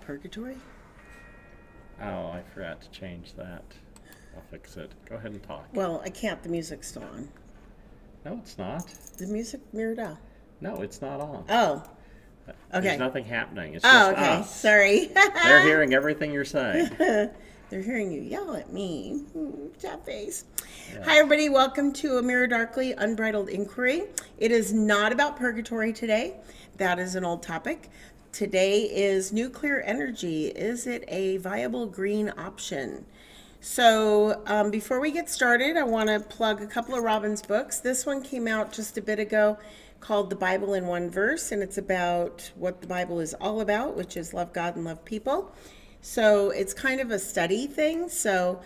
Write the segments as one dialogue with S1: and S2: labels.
S1: purgatory?
S2: Oh, I forgot to change that. I'll fix it. Go ahead and talk.
S1: Well, I can't. The music's still on.
S2: No, it's not.
S1: The music mirrored out.
S2: No, it's not on.
S1: Oh. Okay.
S2: There's nothing happening. It's
S1: Oh,
S2: just
S1: okay.
S2: us.
S1: Sorry.
S2: They're hearing everything you're saying.
S1: They're hearing you yell at me. That face. Yeah. Hi, everybody. Welcome to A Mirror Darkly, Unbridled Inquiry. It is not about purgatory today. That is an old topic. Today is nuclear energy. Is it a viable green option? So before we get started, I want to plug a couple of Robin's books. This one came out just a bit ago called The Bible in One Verse, and it's about what the Bible is all about, which is love God and love people. So it's kind of a study thing. So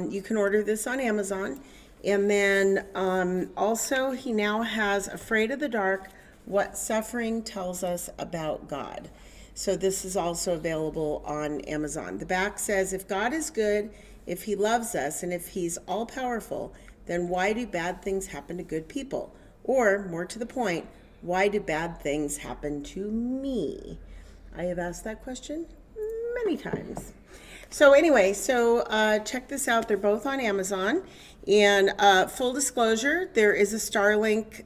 S1: you can order this on Amazon. And then also he now has Afraid of the Dark, What Suffering Tells Us About God. So this is also available on Amazon. The back says, if God is good, if he loves us, and if he's all-powerful, then why do bad things happen to good people? Or, more to the point, why do bad things happen to me? I have asked that question many times. So anyway, check this out. They're both on Amazon. And full disclosure, there is a Starlink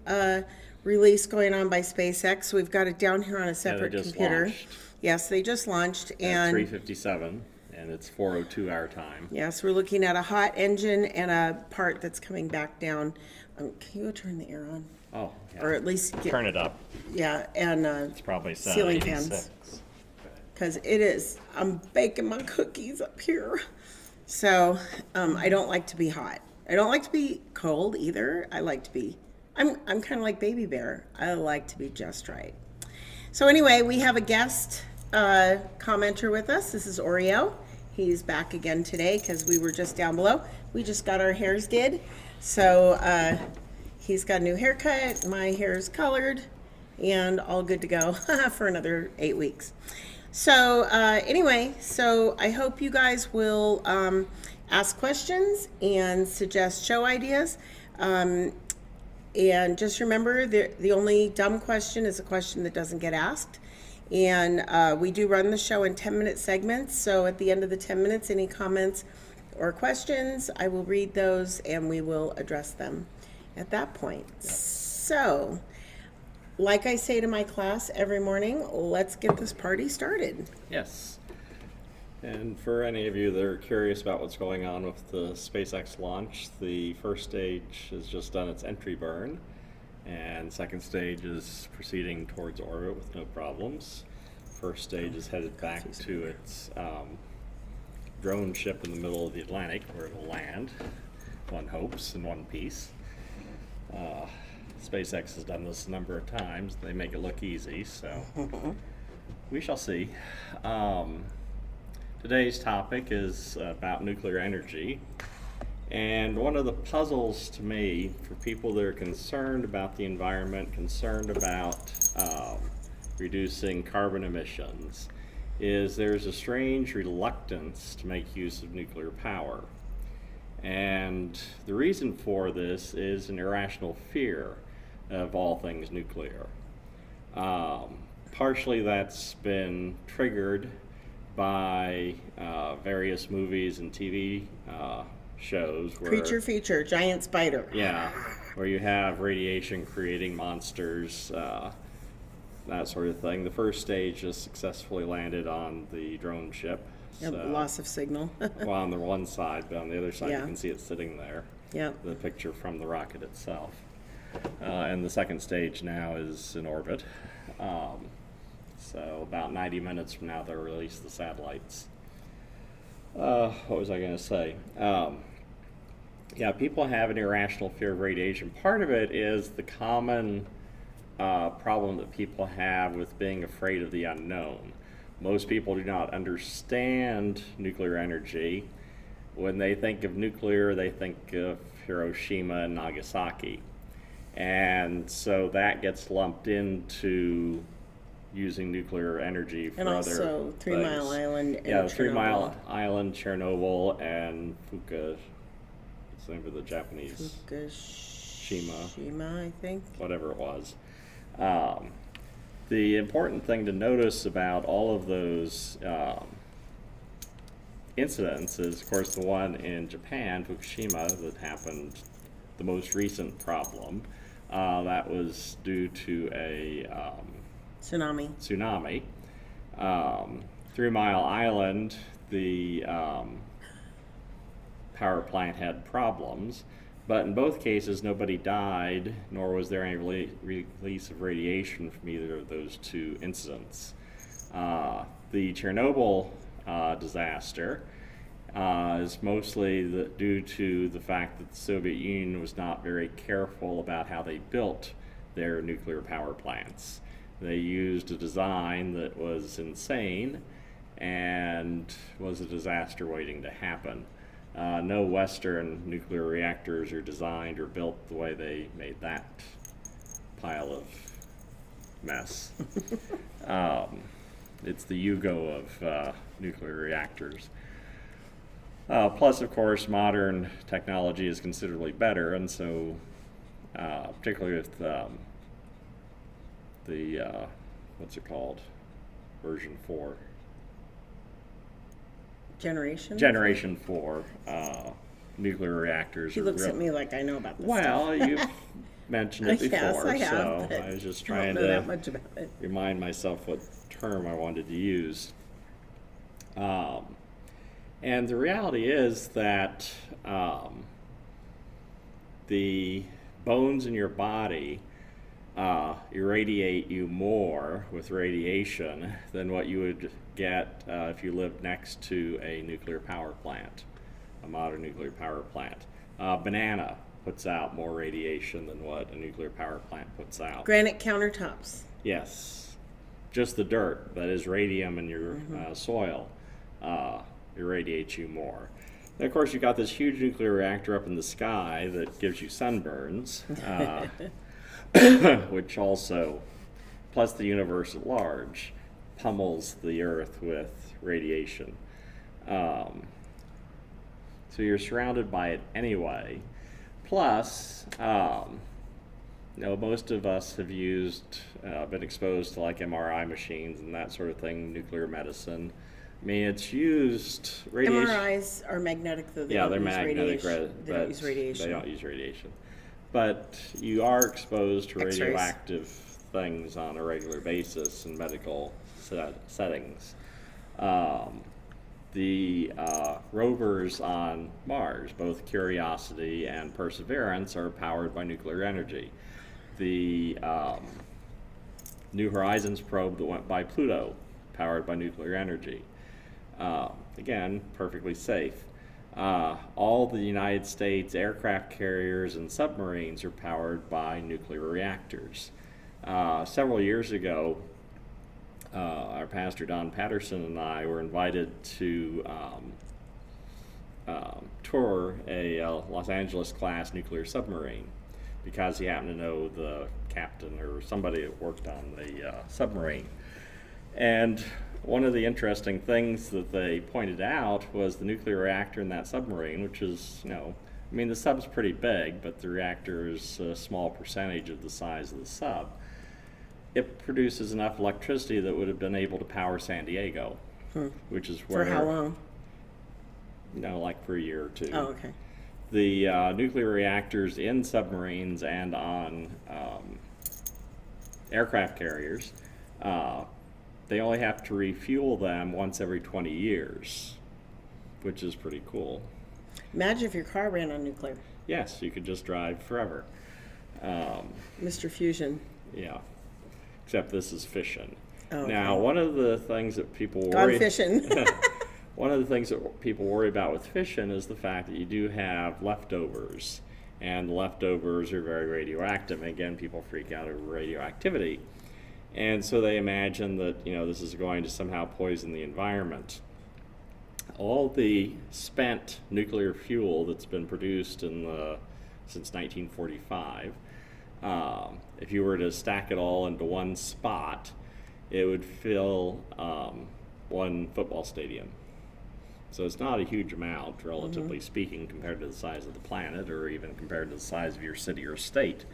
S1: release going on by SpaceX. So we've got it down here on a separate computer.
S2: Launched.
S1: Yes, they just launched.
S2: And 3:57, and it's 4:02 our time.
S1: Yes, we're looking at a hot engine and a part that's coming back down. Can you turn the air on?
S2: Oh, yeah.
S1: Or at least
S2: turn it up.
S1: Yeah, and
S2: it's probably
S1: ceiling fans. Because it is. I'm baking my cookies up here. So I don't like to be hot. I don't like to be cold either. I like to be. I'm kind of like Baby Bear. I like to be just right. So anyway, we have a guest commenter with us. This is Oreo. He's back again today because we were just down below. We just got our hairs did. So he's got a new haircut. My hair is colored and all good to go for another 8 weeks. So anyway, so I hope you guys will ask questions and suggest show ideas. And just remember, the only dumb question is a question that doesn't get asked. And we do run the show in 10-minute segments. So at the end of the 10 minutes, any comments or questions, I will read those and we will address them at that point. Yep. So, like I say to my class every morning, let's get this party started.
S2: Yes. And for any of you that are curious about what's going on with the SpaceX launch, the first stage has just done its entry burn, and second stage is proceeding towards orbit with no problems. First stage is headed back to its drone ship in the middle of the Atlantic, where it will land, one hopes, in one piece. SpaceX has done this a number of times. They make it look easy, so we shall see. Today's topic is about nuclear energy, and one of the puzzles to me for people that are concerned about the environment, concerned about reducing carbon emissions, is there's a strange reluctance to make use of nuclear power. And the reason for this is an irrational fear of all things nuclear. Partially that's been triggered by various movies and TV shows.
S1: Creature feature, giant spider.
S2: Yeah, where you have radiation creating monsters, that sort of thing. The first stage just successfully landed on the drone ship.
S1: So, loss of signal.
S2: Well, on the one side, but on the other side you can see it sitting there.
S1: Yeah.
S2: The picture from the rocket itself. And the second stage now is in orbit. So about 90 minutes from now they'll release the satellites. What was I going to say? Yeah, people have an irrational fear of radiation. Part of it is the common problem that people have with being afraid of the unknown. Most people do not understand nuclear energy. When they think of nuclear, they think of Hiroshima and Nagasaki. And so that gets lumped into using nuclear energy for other things.
S1: And also 3 Mile Island and
S2: Chernobyl. 3 Mile Island, Chernobyl, and Fukushima. What's the name of the Japanese?
S1: Fukushima, I think.
S2: Whatever it was. The important thing to notice about all of those incidents is, of course, the one in Japan, Fukushima, that happened, the most recent problem. That was due to a
S1: tsunami.
S2: 3 Mile Island, the power plant had problems, but in both cases nobody died, nor was there any release of radiation from either of those two incidents. The Chernobyl disaster is mostly due to the fact that the Soviet Union was not very careful about how they built their nuclear power plants. They used a design that was insane and was a disaster waiting to happen. No Western nuclear reactors are designed or built the way they made that pile of mess. It's the Yugo of nuclear reactors. Plus, of course, modern technology is considerably better, and so particularly with the what's it called? Version 4. Generation 4 nuclear reactors.
S1: He looks at me like I know about this
S2: stuff. You've mentioned it before,
S1: yes, I have,
S2: so I was just trying
S1: I don't know that much about it.
S2: Remind myself what term I wanted to use. And the reality is that the bones in your body irradiate you more with radiation than what you would get if you lived next to a nuclear power plant, a modern nuclear power plant. Banana puts out more radiation than what a nuclear power plant puts out.
S1: Granite countertops.
S2: Yes. Just the dirt, that is radium in your soil, irradiates you more. And of course, you've got this huge nuclear reactor up in the sky that gives you sunburns, which also, plus the universe at large, pummels the Earth with radiation. So you're surrounded by it anyway. Plus, most of us have been exposed to like MRI machines and that sort of thing, nuclear medicine. I mean, it's used radiation.
S1: MRIs are magnetic, though.
S2: They're magnetic.
S1: They don't use radiation.
S2: They don't use radiation. But you are exposed to
S1: X-rays.
S2: radioactive things on a regular basis in medical settings. The rovers on Mars, both Curiosity and Perseverance, are powered by nuclear energy. The New Horizons probe that went by Pluto, powered by nuclear energy. Again, perfectly safe. All the United States aircraft carriers and submarines are powered by nuclear reactors. Several years ago, our pastor Don Patterson and I were invited to tour a Los Angeles class nuclear submarine because he happened to know the captain or somebody that worked on the submarine. And one of the interesting things that they pointed out was the nuclear reactor in that submarine, which is, the sub's pretty big, but the reactor is a small percentage of the size of the sub. It produces enough electricity that would have been able to power San Diego, which is where...
S1: For how long?
S2: Like for a year or two.
S1: Oh, okay.
S2: The nuclear reactors in submarines and on aircraft carriers, they only have to refuel them once every 20 years, which is pretty cool.
S1: Imagine if your car ran on nuclear.
S2: Yes, you could just drive forever.
S1: Mr. Fusion.
S2: Yeah, except this is fission.
S1: Oh, okay.
S2: Now, one of the things that people worry...
S1: Gone fishing.
S2: One of the things that people worry about with fission is the fact that you do have leftovers, and the leftovers are very radioactive. And again, people freak out over radioactivity. And so they imagine that, this is going to somehow poison the environment. All the spent nuclear fuel that's been produced since 1945, if you were to stack it all into one spot, it would fill one football stadium. So it's not a huge amount, relatively speaking, compared to the size of the planet or even compared to the size of your city or state.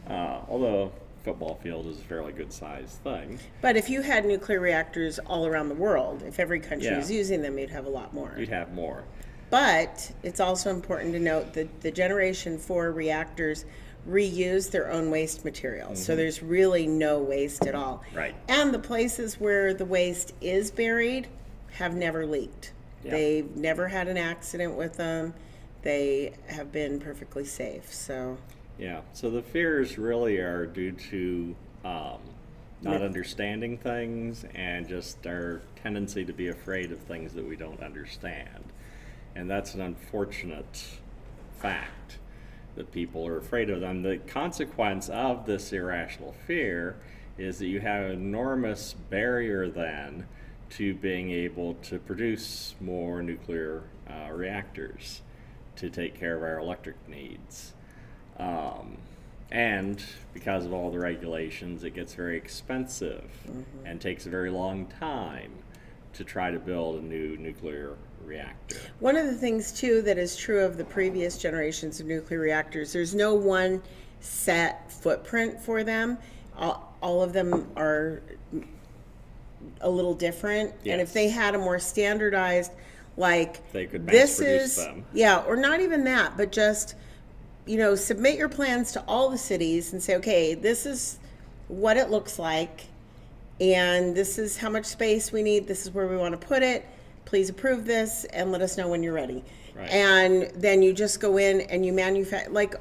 S2: Although football field is a fairly good sized thing.
S1: But if you had nuclear reactors all around the world, if every country
S2: Yeah.
S1: was using them, you'd have a lot more.
S2: You'd have more.
S1: But it's also important to note that the Generation 4 reactors reuse their own waste materials. So there's really no waste at all.
S2: Right.
S1: And the places where the waste is buried have never leaked.
S2: Yeah.
S1: They've never had an accident with them. They have been perfectly safe. So
S2: Yeah, so the fears really are due to not understanding things and just our tendency to be afraid of things that we don't understand. And that's an unfortunate fact that people are afraid of them. The consequence of this irrational fear is that you have an enormous barrier then to being able to produce more nuclear reactors to take care of our electric needs. And because of all the regulations, it gets very expensive and takes a very long time to try to build a new nuclear reactor.
S1: one of the things too that is true of the previous generations of nuclear reactors, there's no one set footprint for them. All of them are a little different. And if
S2: Yes.
S1: they had a more standardized, like
S2: They could mass
S1: this
S2: produce
S1: is,
S2: them.
S1: yeah, or not even that, but just, submit your plans to all the cities and say, okay, this is what it looks like, and this is how much space we need, this is where we want to put it, please approve this and let us know when you're ready.
S2: Right.
S1: And then you just go in and you manufacture, like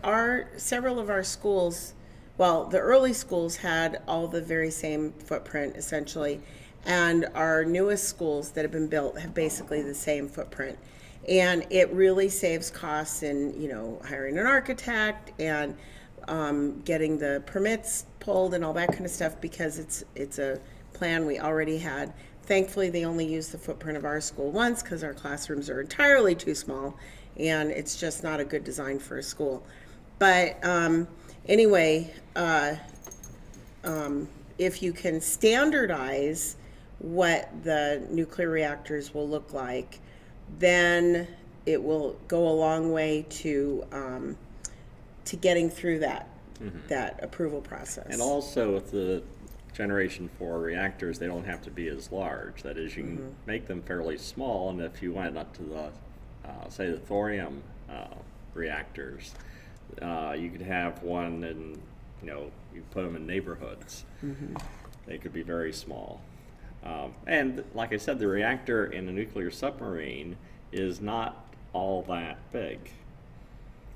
S1: several of our schools, well, the early schools had all the very same footprint essentially, and our newest schools that have been built have basically the same footprint. And it really saves costs in, hiring an architect and getting the permits pulled and all that kind of stuff, because it's a plan we already had. Thankfully, they only used the footprint of our school once because our classrooms are entirely too small, and it's just not a good design for a school. But anyway, if you can standardize what the nuclear reactors will look like, then it will go a long way to getting through that approval process.
S2: And also with the Generation 4 reactors, they don't have to be as large. That is, you can make them fairly small, and if you went up to the, say, the thorium reactors, you could have one and, you put them in neighborhoods. They could be very small. And like I said, the reactor in a nuclear submarine is not all that big.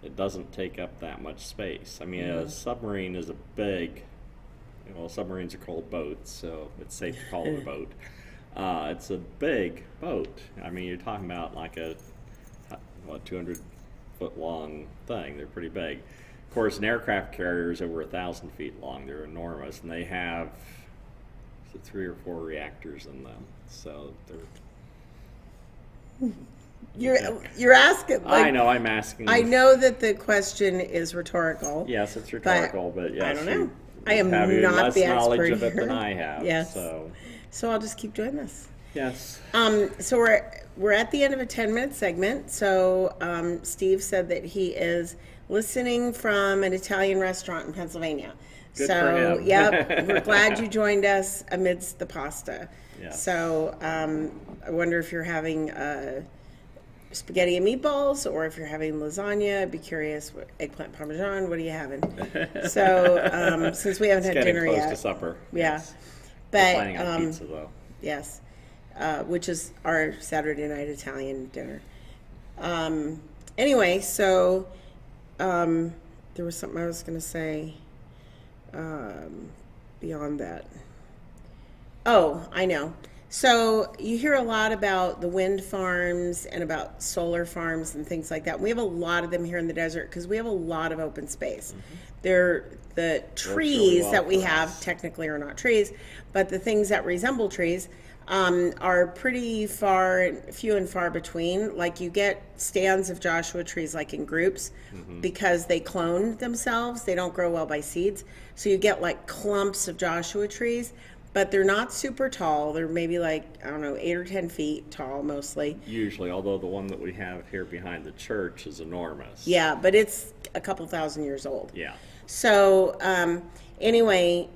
S2: It doesn't take up that much space. I mean, a submarine is a big, submarines are called boats, so it's safe to call it a boat. It's a big boat. I mean, you're talking about like a 200-foot long thing. They're pretty big. Of course, an aircraft carrier is over 1,000 feet long. They're enormous, and they have 3 or 4 reactors in them. So they're.
S1: You're asking.
S2: I know, I'm asking.
S1: I know that the question is rhetorical.
S2: Yes, it's rhetorical, but yes,
S1: I don't know.
S2: you
S1: I am
S2: have
S1: not
S2: less
S1: the
S2: knowledge
S1: expert
S2: of it than
S1: here.
S2: I have.
S1: Yes.
S2: So
S1: I'll just keep doing this.
S2: yes.
S1: So we're at the end of a 10-minute segment. So Steve said that he is listening from an Italian restaurant in Pennsylvania.
S2: Good
S1: so
S2: for him.
S1: Yep, we're glad you joined us amidst the pasta.
S2: Yeah.
S1: So I wonder if you're having spaghetti and meatballs, or if you're having lasagna. I'd be curious. What eggplant parmesan? What are you having? So since we haven't
S2: It's
S1: had
S2: getting
S1: dinner
S2: close
S1: yet,
S2: to supper.
S1: yeah.
S2: Yes.
S1: But
S2: We're planning on pizza though.
S1: yes, which is our Saturday night Italian dinner. Anyway, so there was something I was going to say beyond that. Oh, I know. So you hear a lot about the wind farms and about solar farms and things like that. We have a lot of them here in the desert because we have a lot of open space. They're the trees
S2: well
S1: that we
S2: for
S1: have
S2: us.
S1: technically are not trees, but the things that resemble trees are pretty few and far between. Like you get stands of Joshua trees like in groups because they clone themselves. They don't grow well by seeds. So you get like clumps of Joshua trees, but they're not super tall. They're maybe like, 8 or 10 feet tall mostly.
S2: Usually, although the one that we have here behind the church is enormous.
S1: Yeah, but it's a couple thousand years old.
S2: Yeah.
S1: So anyway,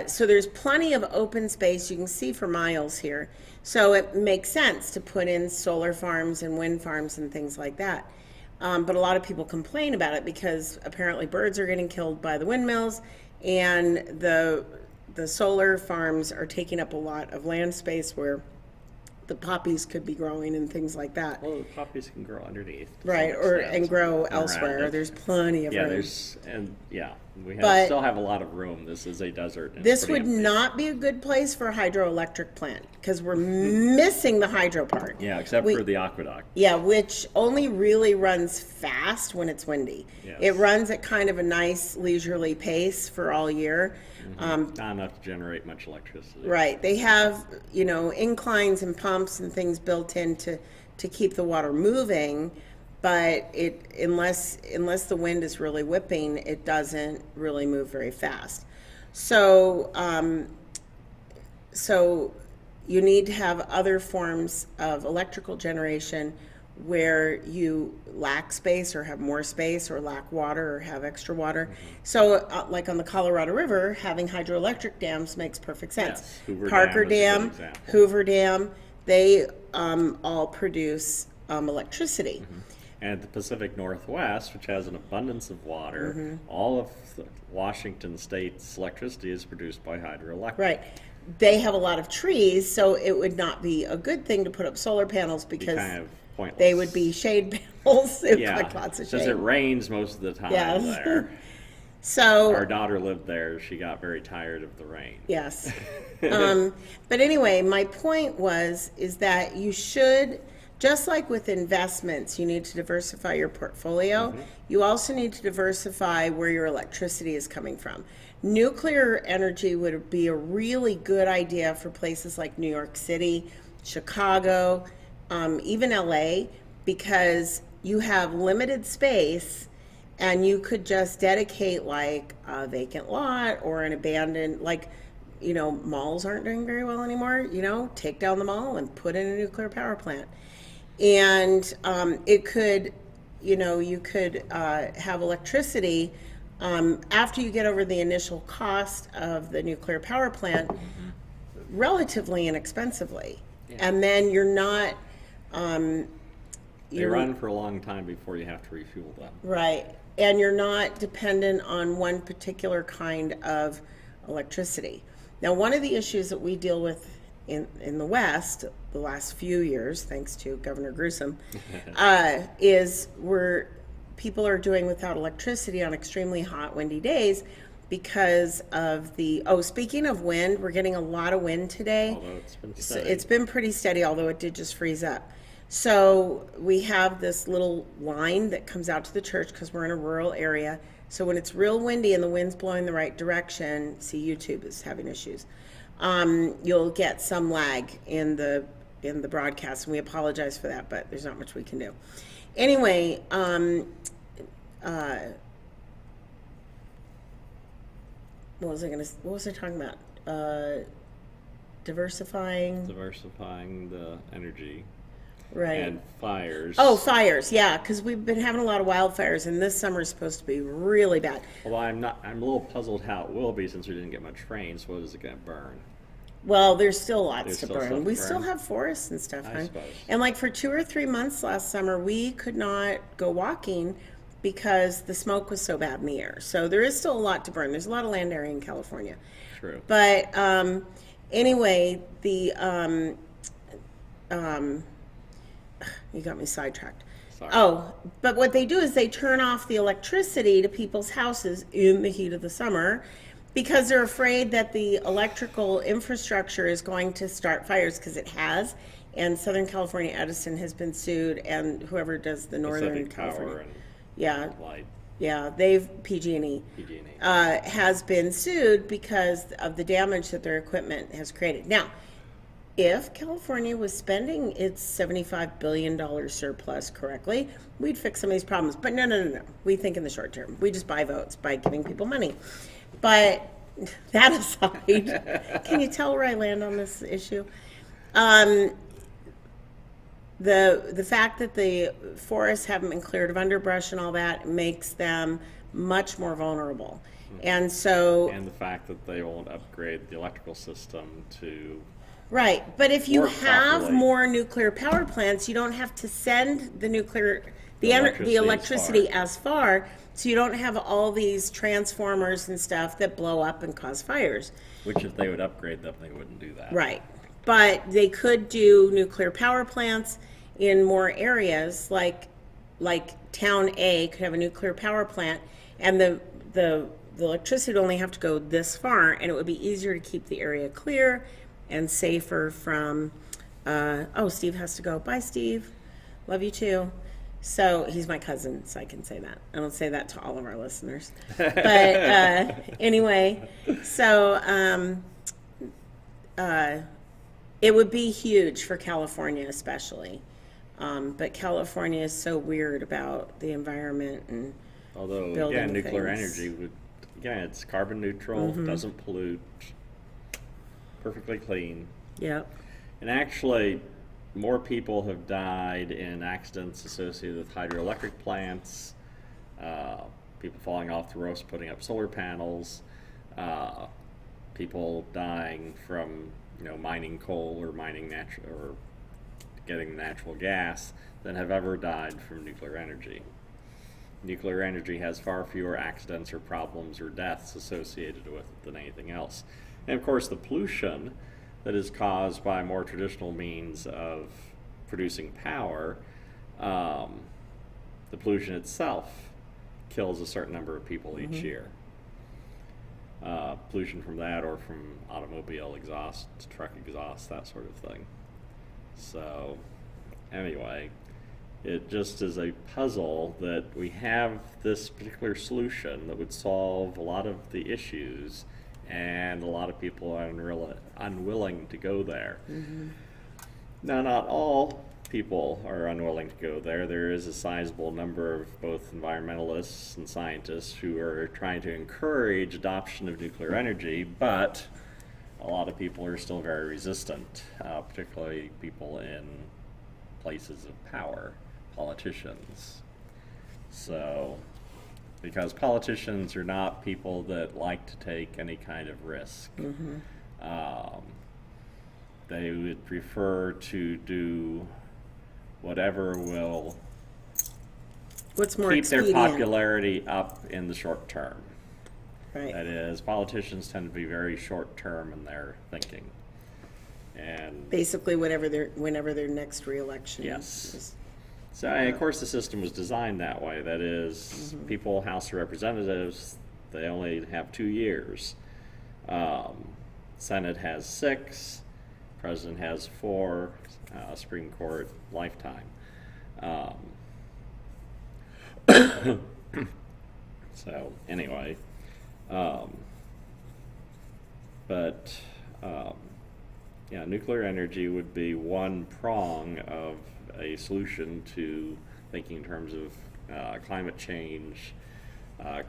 S1: so there's plenty of open space. You can see for miles here. So it makes sense to put in solar farms and wind farms and things like that. But a lot of people complain about it because apparently birds are getting killed by the windmills, and the solar farms are taking up a lot of land space where the poppies could be growing and things like that.
S2: Well, the poppies can grow underneath.
S1: Right, and grow elsewhere. There's plenty of room.
S2: We still have a lot of room. This is a desert.
S1: This would not be a good place for a hydroelectric plant because we're missing the hydro part.
S2: Yeah, except for the aqueduct.
S1: Yeah, which only really runs fast when it's windy.
S2: Yes.
S1: It runs at kind of a nice leisurely pace for all year.
S2: Not enough to generate much electricity.
S1: Right. They have, inclines and pumps and things built in to keep the water moving, but unless the wind is really whipping, it doesn't really move very fast. So you need to have other forms of electrical generation where you lack space or have more space or lack water or have extra water. So like on the Colorado River, having hydroelectric dams makes perfect sense.
S2: Yes, Hoover
S1: Parker
S2: Dam is a good
S1: Dam,
S2: example.
S1: Hoover Dam, they all produce electricity.
S2: And the Pacific Northwest, which has an abundance of water, all of Washington State's electricity is produced by hydroelectric.
S1: Right. They have a lot of trees, so it would not be a good thing to put up solar panels because
S2: Kind of pointless.
S1: they would be shade panels. It would
S2: Yeah,
S1: collect lots of
S2: because
S1: shade.
S2: it rains most of the time
S1: Yes.
S2: there.
S1: So
S2: Our daughter lived there. She got very tired of the rain.
S1: yes. But anyway, my point is that you should, just like with investments, you need to diversify your portfolio. You also need to diversify where your electricity is coming from. Nuclear energy would be a really good idea for places like New York City, Chicago, even LA, because you have limited space and you could just dedicate like a vacant lot or an abandoned, malls aren't doing very well anymore, take down the mall and put in a nuclear power plant. And it could, you could have electricity after you get over the initial cost of the nuclear power plant relatively inexpensively.
S2: Yeah.
S1: And then you're not...
S2: They run for a long time before you have to refuel them.
S1: Right. And you're not dependent on one particular kind of electricity. Now, one of the issues that we deal with in the West the last few years, thanks to Governor Gruesome, is where people are doing without electricity on extremely hot, windy days because of speaking of wind, we're getting a lot of wind today.
S2: Although it's been steady.
S1: It's been pretty steady, although it did just freeze up. So we have this little line that comes out to the church because we're in a rural area. So when it's real windy and the wind's blowing the right direction, see, YouTube is having issues. You'll get some lag in the broadcast, and we apologize for that, but there's not much we can do. Anyway, what was I talking about? Diversifying
S2: the energy.
S1: Right.
S2: And fires.
S1: Oh, fires, yeah, because we've been having a lot of wildfires, and this summer is supposed to be really bad.
S2: Well, I'm a little puzzled how it will be since we didn't get much rain, so what is it going to burn?
S1: Well, there's still lots
S2: There's
S1: to
S2: still stuff
S1: burn.
S2: to
S1: We
S2: burn.
S1: still have forests and stuff,
S2: I
S1: huh?
S2: suppose.
S1: And like for 2 or 3 months last summer, we could not go walking because the smoke was so bad in the air. So there is still a lot to burn. There's a lot of land area in California.
S2: True.
S1: But anyway, you got me sidetracked.
S2: Sorry.
S1: Oh, but what they do is they turn off the electricity to people's houses in the heat of the summer because they're afraid that the electrical infrastructure is going to start fires, because it has. And Southern California Edison has been sued, and whoever does the Northern
S2: Pacific
S1: California.
S2: Power and
S1: Yeah,
S2: Light,
S1: yeah, they've PG&E
S2: PG&E.
S1: has been sued because of the damage that their equipment has created. Now, if California was spending its $75 billion surplus correctly, we'd fix some of these problems. But no. We think in the short term. We just buy votes by giving people money. But that aside, can you tell where I land on this issue? The fact that the forests haven't been cleared of underbrush and all that makes them much more vulnerable. And so,
S2: And the fact that they won't upgrade the electrical system to
S1: right, but if you
S2: work
S1: have
S2: properly.
S1: more nuclear power plants, you don't have to send the
S2: electricity
S1: electricity
S2: as
S1: as far, so you don't have all these transformers and stuff that blow up and cause fires.
S2: Which, if they would upgrade them, they wouldn't do that.
S1: Right. But they could do nuclear power plants in more areas, like town A could have a nuclear power plant, and the electricity would only have to go this far, and it would be easier to keep the area clear and safer from. Oh, Steve has to go. Bye, Steve. Love you too. So he's my cousin, so I can say that. I don't say that to all of our listeners. But anyway, so it would be huge for California, especially. But California is so weird about the environment and
S2: Although,
S1: building
S2: nuclear
S1: things.
S2: energy would, it's carbon neutral, doesn't pollute, perfectly clean.
S1: Yep.
S2: And actually, more people have died in accidents associated with hydroelectric plants, people falling off the roofs putting up solar panels, people dying from mining coal or getting natural gas than have ever died from nuclear energy. Nuclear energy has far fewer accidents or problems or deaths associated with it than anything else. And of course, the pollution that is caused by more traditional means of producing power, the pollution itself kills a certain number of people each year. Pollution from that or from automobile exhaust, truck exhaust, that sort of thing. So, anyway, it just is a puzzle that we have this particular solution that would solve a lot of the issues, and a lot of people are unwilling to go there. Now, not all people are unwilling to go there. There is a sizable number of both environmentalists and scientists who are trying to encourage adoption of nuclear energy, but a lot of people are still very resistant, particularly people in places of power, politicians. So, because politicians are not people that like to take any kind of risk. They would prefer to do whatever will
S1: What's more
S2: keep their
S1: expedient?
S2: popularity up in the short term.
S1: Right.
S2: That is, politicians tend to be very short term in their thinking. And
S1: Basically, whenever their next reelection
S2: Yes.
S1: is.
S2: so, and of course, the system was designed that way. That is, people, House of Representatives, they only have 2 years. Senate has 6. President has 4. Supreme Court, lifetime. So, anyway. Nuclear energy would be one prong of a solution to thinking in terms of climate change,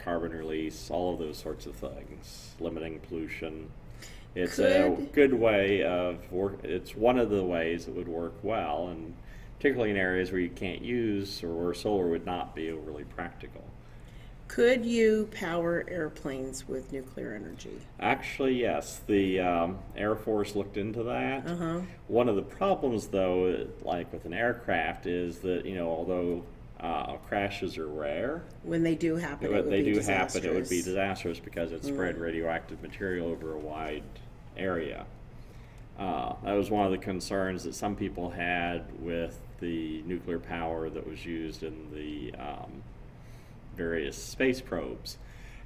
S2: carbon release, all of those sorts of things, limiting pollution. It's a good way of work. It's one of the ways it would work well, and particularly in areas where you can't use or where solar would not be overly practical.
S1: Could you power airplanes with nuclear energy?
S2: Actually, yes. The Air Force looked into that. One of the problems, though, like with an aircraft, is that although crashes are rare,
S1: When they do happen, it would
S2: they
S1: be
S2: do
S1: disastrous.
S2: happen, it would be disastrous because it spread radioactive material over a wide area. That was one of the concerns that some people had with the nuclear power that was used in the various space probes.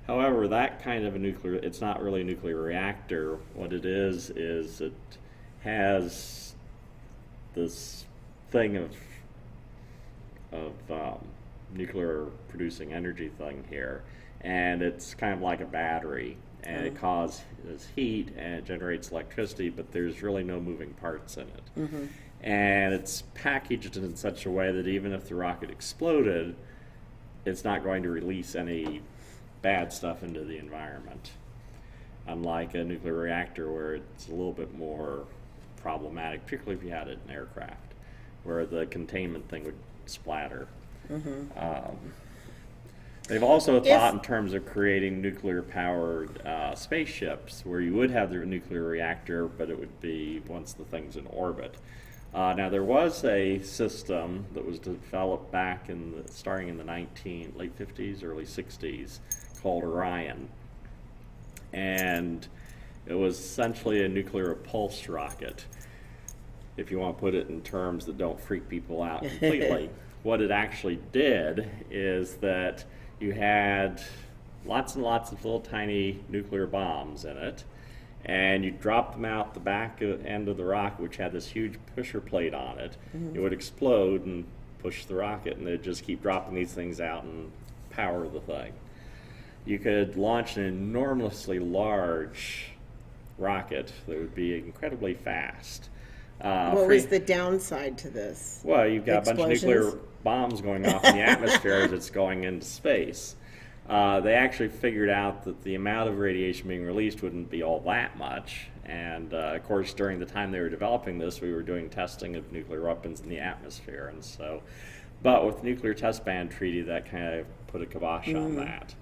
S2: However, that kind of it's not really a nuclear reactor. What it is it has this thing of nuclear producing energy thing here, and it's kind of like a battery, and it causes heat and it generates electricity, but there's really no moving parts in it. And it's packaged in such a way that even if the rocket exploded, it's not going to release any bad stuff into the environment. Unlike a nuclear reactor where it's a little bit more problematic, particularly if you had it in aircraft, where the containment thing would splatter. They've also thought in terms of creating nuclear-powered spaceships, where you would have the nuclear reactor, but it would be once the thing's in orbit. Now, there was a system that was developed back starting in the late 50s, early 60s, called Orion, and it was essentially a nuclear repulsed rocket. If you want to put it in terms that don't freak people out completely, what it actually did is that you had lots and lots of little tiny nuclear bombs in it, and you drop them out the back end of the rocket, which had this huge pusher plate on it. It would explode and push the rocket, and they'd just keep dropping these things out and power the thing. You could launch an enormously large rocket that would be incredibly fast.
S1: What was the downside to this?
S2: Well, you've got a bunch of nuclear bombs going off in the atmosphere as it's going into space. They actually figured out that the amount of radiation being released wouldn't be all that much. And of course, during the time they were developing this, we were doing testing of nuclear weapons in the atmosphere. And so, but with the Nuclear Test Ban Treaty, that kind of put a kibosh on that.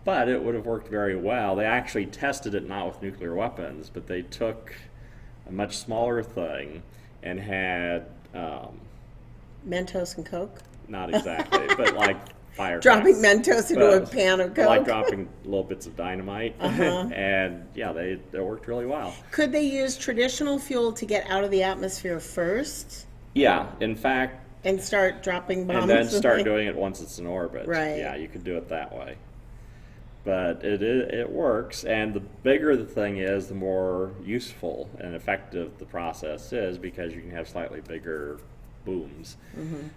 S2: But it would have worked very well. They actually tested it not with nuclear weapons, but they took a much smaller thing and had
S1: Mentos and Coke?
S2: Not exactly, but like firecrackers.
S1: Dropping Mentos into a pan of Coke?
S2: Like dropping little bits of dynamite. And yeah, it worked really well.
S1: Could they use traditional fuel to get out of the atmosphere first?
S2: Yeah, in fact.
S1: And start dropping bombs?
S2: And then start doing it once it's in orbit.
S1: Right.
S2: Yeah, you could do it that way. But it works, and the bigger the thing is, the more useful and effective the process is, because you can have slightly bigger booms.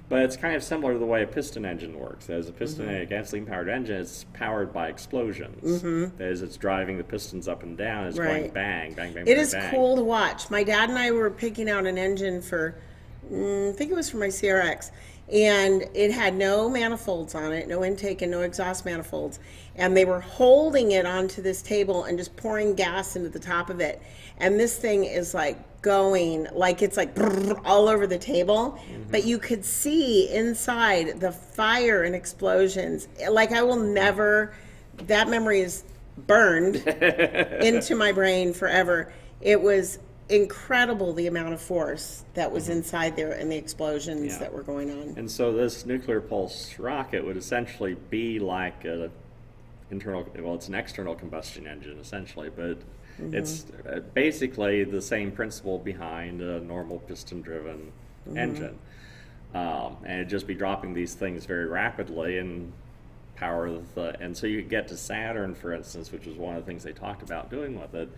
S2: But it's kind of similar to the way a piston engine works. As a piston, a gasoline-powered engine, it's powered by explosions. That is, it's driving the pistons up and down. It's going bang, bang, bang,
S1: It
S2: bang,
S1: is
S2: bang.
S1: cool to watch. My dad and I were picking out an engine for, I think it was for my CRX, and it had no manifolds on it, no intake and no exhaust manifolds. And they were holding it onto this table and just pouring gas into the top of it. And this thing is like going, like it's like all over the table. But you could see inside the fire and explosions. Like I will never, that memory is burned into my brain forever. It was incredible the amount of force that was inside there and the explosions that were going on.
S2: And so this nuclear pulse rocket would essentially be like it's an external combustion engine essentially, but it's basically the same principle behind a normal piston-driven engine. And it'd just be dropping these things very rapidly and power and so you get to Saturn, for instance, which was one of the things they talked about doing with it,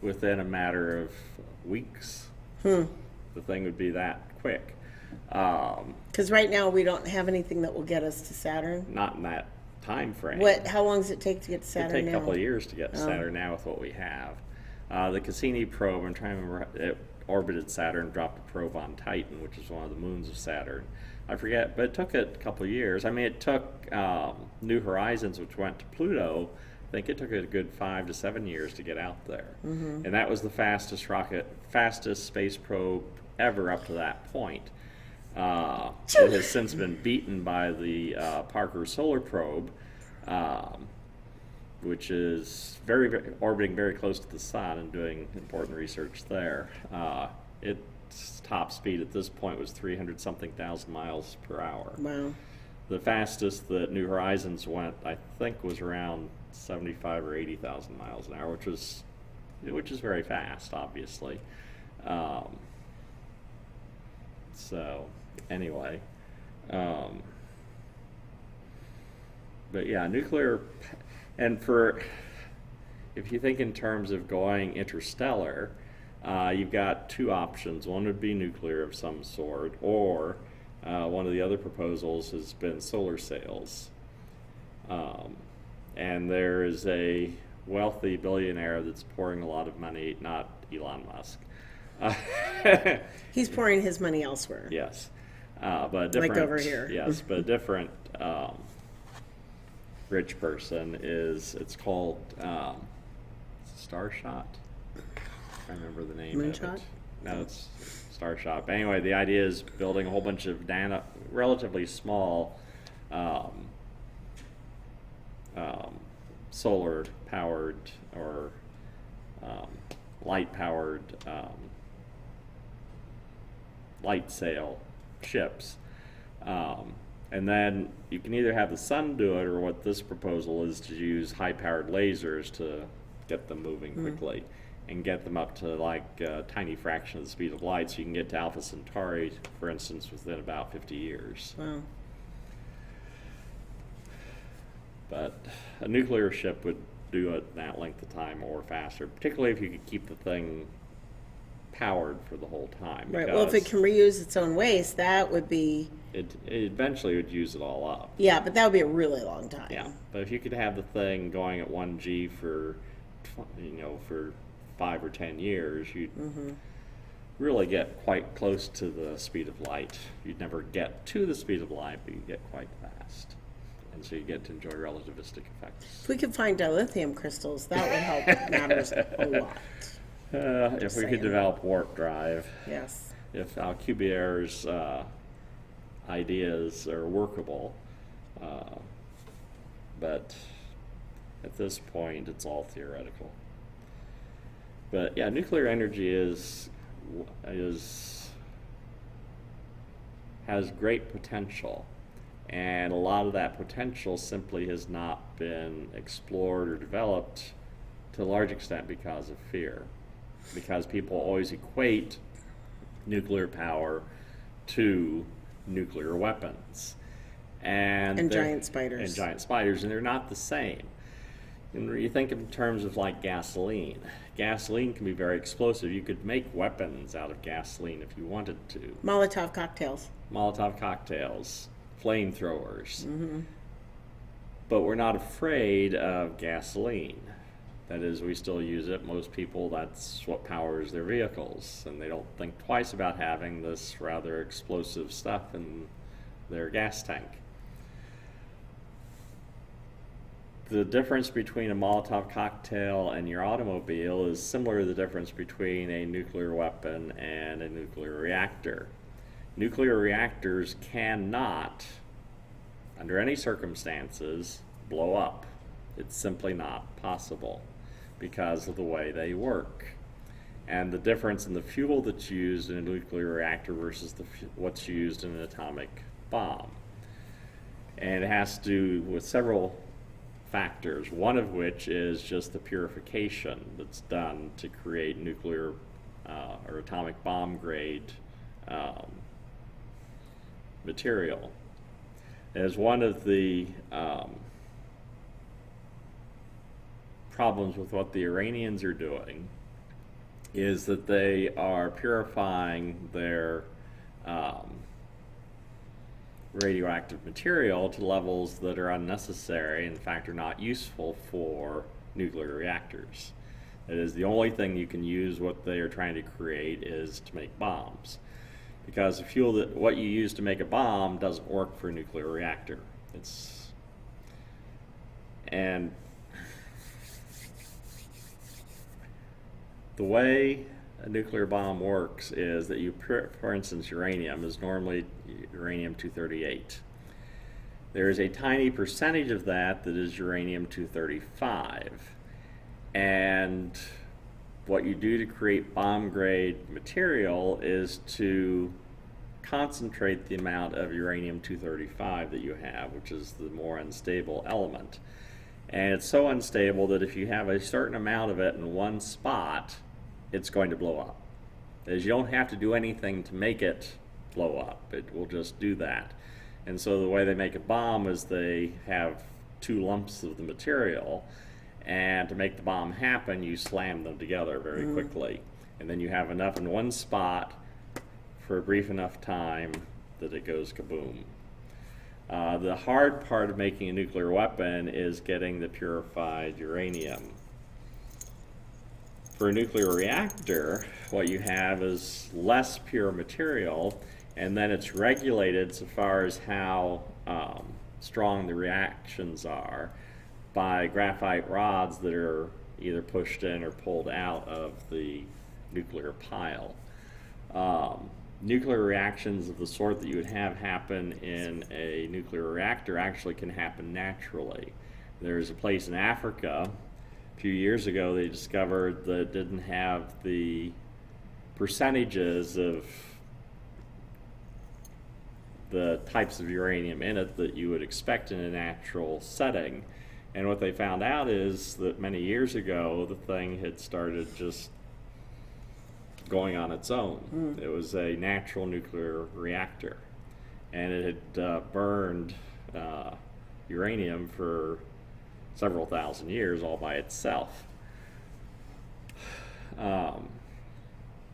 S2: within a matter of weeks. The thing would be that quick.
S1: Because right now we don't have anything that will get us to Saturn.
S2: Not in that time frame.
S1: How long does it take to get to Saturn now?
S2: It'd take a couple of years to get to Saturn now with what we have. The Cassini probe, I'm trying to remember, it orbited Saturn, dropped a probe on Titan, which is one of the moons of Saturn. I forget, but it took it a couple of years. I mean, it took New Horizons, which went to Pluto. I think it took it a good 5 to 7 years to get out there. And that was the fastest space probe ever up to that point. It has since been beaten by the Parker Solar Probe, which is orbiting very close to the Sun and doing important research there. Its top speed at this point was 300-something thousand miles per hour.
S1: Wow.
S2: The fastest that New Horizons went, I think, was around 75 or 80,000 miles an hour, which is very fast, obviously. So anyway, but yeah, nuclear, and if you think in terms of going interstellar, you've got two options. One would be nuclear of some sort, or one of the other proposals has been solar sails. And there is a wealthy billionaire that's pouring a lot of money, not Elon Musk.
S1: He's pouring his money elsewhere.
S2: Yes. But different,
S1: like over here.
S2: Yes, but a different rich person it's called Starshot. I remember the name
S1: Moonshot?
S2: of it. No, it's Starshot. But anyway, the idea is building a whole bunch of relatively small solar powered or light powered light sail ships. And then you can either have the sun do it, or what this proposal is to use high-powered lasers to get them moving quickly and get them up to like a tiny fraction of the speed of light, so you can get to Alpha Centauri, for instance, within about 50 years.
S1: Wow.
S2: But a nuclear ship would do it that length of time or faster, particularly if you could keep the thing powered for the whole time.
S1: Right. Well, if it can reuse its own waste, that would be...
S2: It eventually would use it all up.
S1: Yeah, but that would be a really long time.
S2: Yeah, but if you could have the thing going at 1G for, for 5 or 10 years, you'd really get quite close to the speed of light. You'd never get to the speed of light, but you'd get quite fast. And so you get to enjoy relativistic effects.
S1: If we could find dilithium crystals, that would help matters a lot.
S2: If we could develop warp drive.
S1: Yes.
S2: If Alcubierre's ideas are workable. But at this point, it's all theoretical. But yeah, nuclear energy has great potential. And a lot of that potential simply has not been explored or developed to a large extent because of fear. Because people always equate nuclear power to nuclear weapons. And
S1: giant spiders.
S2: And giant spiders, and they're not the same. And you think in terms of like gasoline. Gasoline can be very explosive. You could make weapons out of gasoline if you wanted to.
S1: Molotov cocktails.
S2: Molotov cocktails. Flamethrowers. But we're not afraid of gasoline. That is, we still use it. Most people, that's what powers their vehicles, and they don't think twice about having this rather explosive stuff in their gas tank. The difference between a Molotov cocktail and your automobile is similar to the difference between a nuclear weapon and a nuclear reactor. Nuclear reactors cannot, under any circumstances, blow up. It's simply not possible because of the way they work. And the difference in the fuel that's used in a nuclear reactor versus what's used in an atomic bomb. And it has to do with several factors, one of which is just the purification that's done to create nuclear or atomic bomb grade material. As one of the problems with what the Iranians are doing is that they are purifying their radioactive material to levels that are unnecessary, in fact are not useful for nuclear reactors. That is, the only thing you can use what they are trying to create is to make bombs. Because the fuel that what you use to make a bomb doesn't work for a nuclear reactor. And the way a nuclear bomb works is that you, for instance, uranium is normally uranium-238. There is a tiny percentage of that is uranium-235. And what you do to create bomb-grade material is to concentrate the amount of uranium-235 that you have, which is the more unstable element. And it's so unstable that if you have a certain amount of it in one spot, it's going to blow up. As you don't have to do anything to make it blow up. It will just do that. And so the way they make a bomb is they have two lumps of the material, and to make the bomb happen, you slam them together very quickly. And then you have enough in one spot for a brief enough time that it goes kaboom. The hard part of making a nuclear weapon is getting the purified uranium. For a nuclear reactor, what you have is less pure material, and then it's regulated so far as how strong the reactions are by graphite rods that are either pushed in or pulled out of the nuclear pile. Nuclear reactions of the sort that you would have happen in a nuclear reactor actually can happen naturally. There's a place in Africa, a few years ago, they discovered that it didn't have the percentages of the types of uranium in it that you would expect in a natural setting. And what they found out is that many years ago, the thing had started just going on its own. It was a natural nuclear reactor, and it had burned uranium for several thousand years all by itself.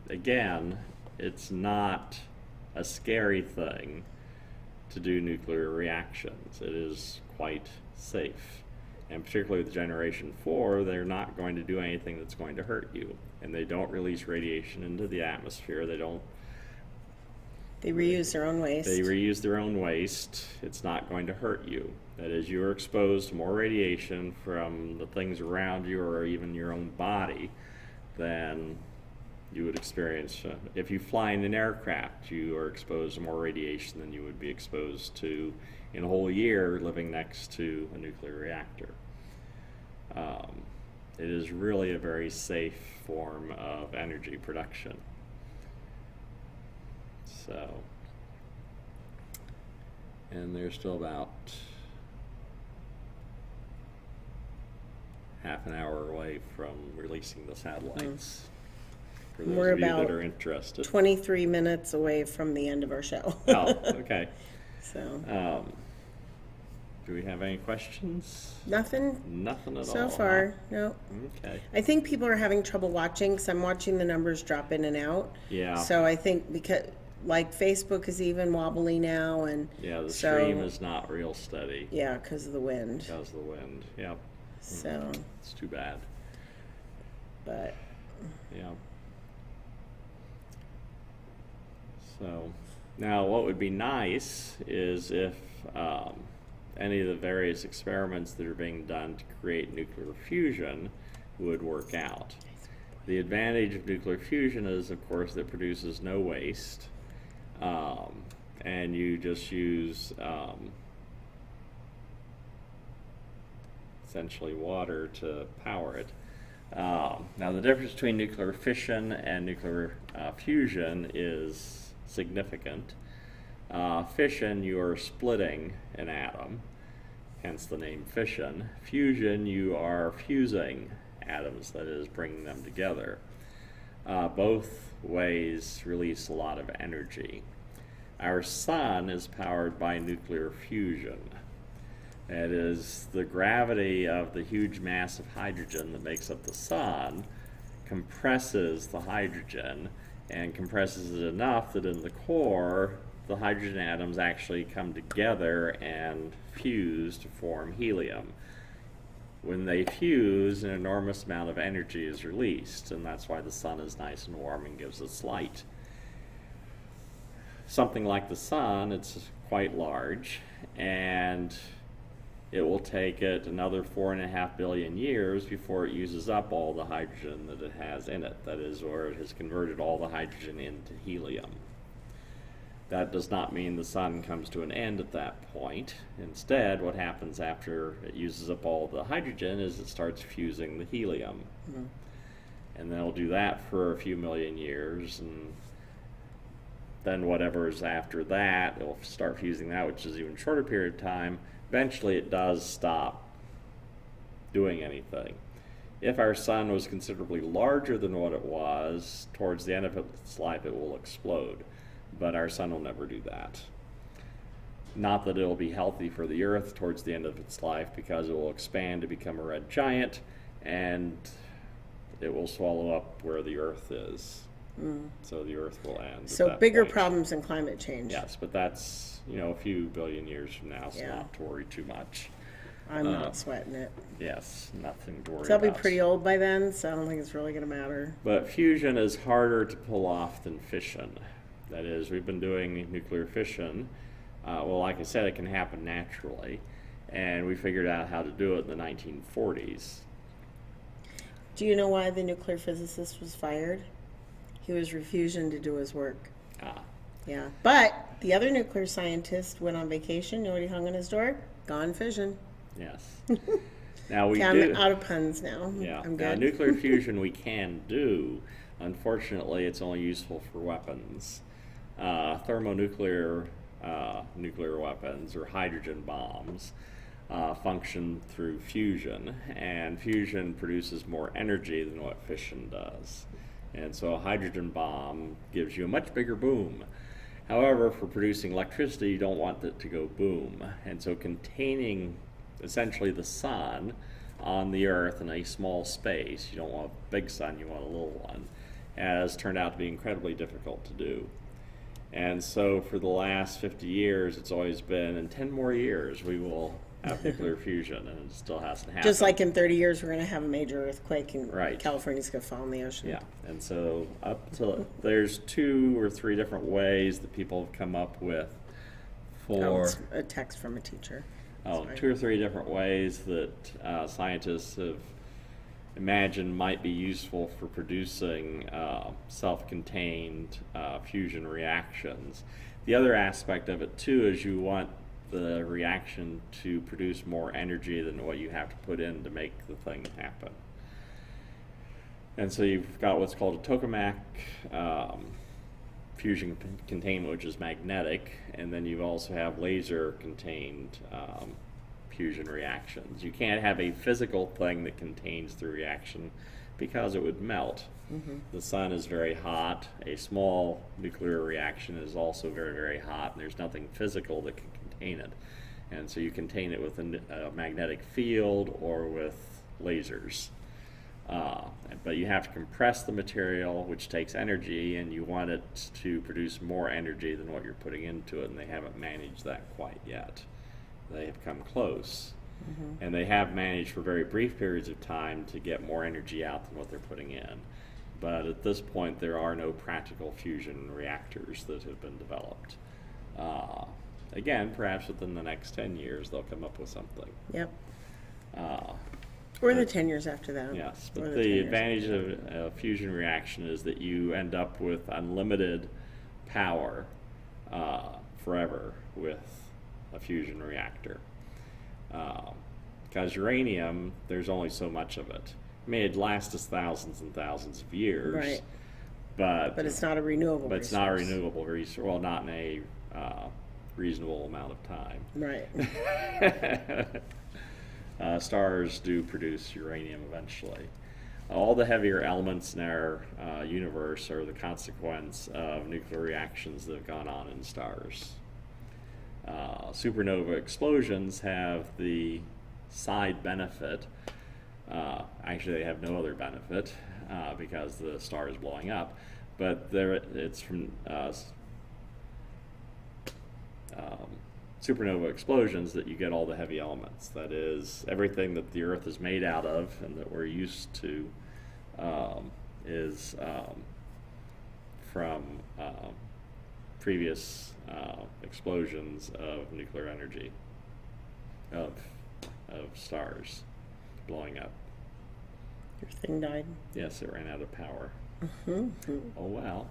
S2: Again, it's not a scary thing to do nuclear reactions. It is quite safe. And particularly with Generation 4, they're not going to do anything that's going to hurt you. And they don't release radiation into the atmosphere. They
S1: reuse their own waste.
S2: They reuse their own waste. It's not going to hurt you. That is, you're exposed to more radiation from the things around you or even your own body than you would experience. If you fly in an aircraft, you are exposed to more radiation than you would be exposed to in a whole year living next to a nuclear reactor. It is really a very safe form of energy production. So, and they're still about half an hour away from releasing the satellites. For those
S1: We're
S2: of you
S1: about
S2: that are interested.
S1: 23 minutes away from the end of our show.
S2: Oh, okay.
S1: So,
S2: Do we have any questions?
S1: nothing
S2: Nothing at all.
S1: so far. No.
S2: Okay.
S1: I think people are having trouble watching because I'm watching the numbers drop in and out.
S2: Yeah.
S1: So I think because like Facebook is even wobbly now, and
S2: Yeah, the
S1: so,
S2: stream is not real steady
S1: yeah, because of the wind.
S2: because of the wind. Yep.
S1: So,
S2: It's too bad.
S1: but
S2: Yeah. So now what would be nice is if any of the various experiments that are being done to create nuclear fusion would work out. The advantage of nuclear fusion is, of course, that it produces no waste, and you just use essentially water to power it. Now the difference between nuclear fission and nuclear fusion is significant. Fission, you are splitting an atom, hence the name fission. Fusion, you are fusing atoms, that is, bringing them together. Both ways release a lot of energy. Our sun is powered by nuclear fusion. That is, the gravity of the huge mass of hydrogen that makes up the sun compresses the hydrogen and compresses it enough that in the core the hydrogen atoms actually come together and fuse to form helium. When they fuse, an enormous amount of energy is released, and that's why the sun is nice and warm and gives us light. Something like the sun, it's quite large, and it will take it another 4.5 billion years before it uses up all the hydrogen that it has in it. That is, or it has converted all the hydrogen into helium. That does not mean the sun comes to an end at that point. Instead, what happens after it uses up all the hydrogen is it starts fusing the helium. Mm-hmm. And then it'll do that for a few million years, and then whatever is after that, it'll start fusing that, which is an even shorter period of time. Eventually it does stop doing anything. If our sun was considerably larger than what it was, towards the end of its life it will explode. But our sun will never do that. Not that it'll be healthy for the Earth towards the end of its life, because it will expand to become a red giant, and it will swallow up where the Earth is. So the Earth will end.
S1: So bigger problems than climate change.
S2: Yes, but that's, a few billion years from now, so not to worry too much.
S1: I'm not sweating it.
S2: Yes, nothing to worry
S1: So I'll
S2: about.
S1: be pretty old by then, so I don't think it's really going to matter.
S2: But fusion is harder to pull off than fission. That is, we've been doing nuclear fission. Well, like I said, it can happen naturally, and we figured out how to do it in the 1940s.
S1: Do you know why the nuclear physicist was fired? He was refusing to do his work. Yeah. But the other nuclear scientist went on vacation. You know what he hung on his door? Gone fission.
S2: Yes. Now we
S1: Okay,
S2: do.
S1: I'm out of puns now.
S2: Yeah.
S1: I'm
S2: Now
S1: good.
S2: nuclear fusion we can do. Unfortunately, it's only useful for weapons. Thermonuclear nuclear weapons or hydrogen bombs function through fusion, and fusion produces more energy than what fission does. And so a hydrogen bomb gives you a much bigger boom. However, for producing electricity, you don't want it to go boom. And so containing essentially the sun on the earth in a small space, you don't want a big sun, you want a little one, has turned out to be incredibly difficult to do. And so for the last 50 years, it's always been, in 10 more years, we will have nuclear fusion, and it still hasn't happened.
S1: Just like in 30 years, we're going to have a major earthquake, and
S2: Right.
S1: California's going to fall in the ocean.
S2: Yeah, and so there's 2 or 3 different ways that people have come up with
S1: Oh,
S2: for
S1: it's a text from a teacher. Sorry.
S2: 2 or 3 different ways that scientists have imagined might be useful for producing self-contained fusion reactions. The other aspect of it too is you want the reaction to produce more energy than what you have to put in to make the thing happen. And so you've got what's called a tokamak fusion containment, which is magnetic, and then you also have laser contained fusion reactions. You can't have a physical thing that contains the reaction because it would melt. The sun is very hot. A small nuclear reaction is also very, very hot, and there's nothing physical that can contain it. And so you contain it with a magnetic field or with lasers. But you have to compress the material, which takes energy, and you want it to produce more energy than what you're putting into it, and they haven't managed that quite yet. They have come close. And they have managed for very brief periods of time to get more energy out than what they're putting in. But at this point, there are no practical fusion reactors that have been developed. Again, perhaps within the next 10 years, they'll come up with something.
S1: Yep.
S2: Uh,
S1: Or the 10 years after that.
S2: Yes,
S1: Or
S2: but
S1: 10
S2: the
S1: years
S2: advantage
S1: after
S2: of a fusion reaction is that you end up with unlimited power forever with a fusion reactor. Because uranium, there's only so much of it. I mean, it lasts us thousands and thousands of years.
S1: Right.
S2: But
S1: it's not a renewable
S2: But it's not a
S1: resource.
S2: renewable resource. Well, not in a reasonable amount of time.
S1: Right.
S2: Stars do produce uranium eventually. All the heavier elements in our universe are the consequence of nuclear reactions that have gone on in stars. Supernova explosions have the side benefit. Actually, they have no other benefit because the star is blowing up. But it's from supernova explosions that you get all the heavy elements. That is, everything that the Earth is made out of and that we're used to is from previous explosions of nuclear energy, of stars blowing up.
S1: Your thing died.
S2: Yes, it ran out of power.
S1: Mm-hmm.
S2: Oh well.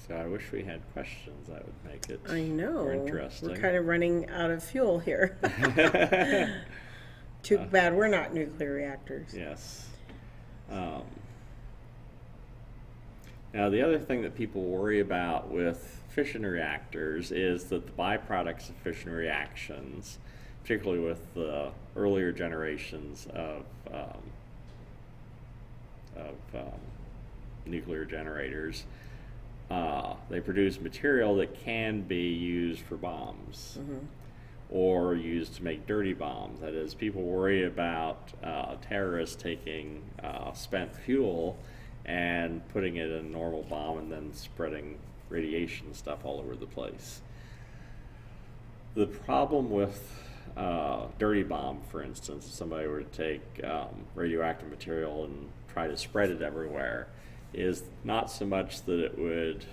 S2: So I wish we had questions that would make it
S1: I know.
S2: more interesting.
S1: We're kind of running out of fuel here. Too bad we're not nuclear reactors.
S2: Yes. Now, the other thing that people worry about with fission reactors is that the byproducts of fission reactions, particularly with the earlier generations of nuclear generators, they produce material that can be used for bombs.
S1: Mm-hmm.
S2: Or used to make dirty bombs. That is, people worry about terrorists taking spent fuel and putting it in a normal bomb and then spreading radiation stuff all over the place. The problem with dirty bomb, for instance, if somebody were to take radioactive material and try to spread it everywhere, is not so much that it would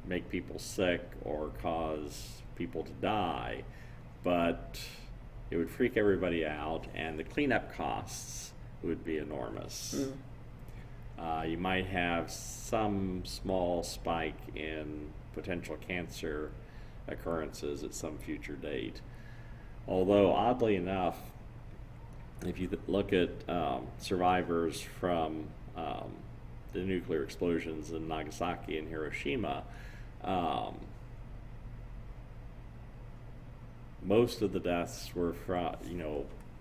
S2: make people sick or cause people to die, but it would freak everybody out, and the cleanup costs would be enormous. You might have some small spike in potential cancer occurrences at some future date. Although, oddly enough, if you look at survivors from the nuclear explosions in Nagasaki and Hiroshima, most of the deaths were from,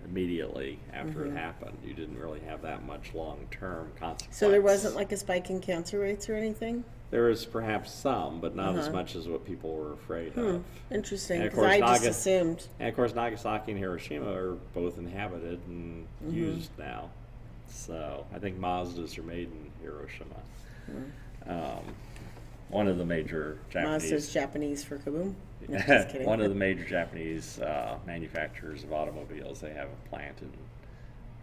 S2: immediately after it happened. You didn't really have that much long-term consequence.
S1: So there wasn't like a spike in cancer rates or anything?
S2: There was perhaps some, but not as much as what people were afraid of.
S1: Interesting,
S2: And of
S1: because
S2: course,
S1: I just assumed.
S2: And of course, Nagasaki and Hiroshima are both inhabited and used now. So I think Mazdas are made in Hiroshima. One of the major Japanese.
S1: Mazda's Japanese for kaboom? No, just kidding.
S2: One of the major Japanese manufacturers of automobiles. They have a plant in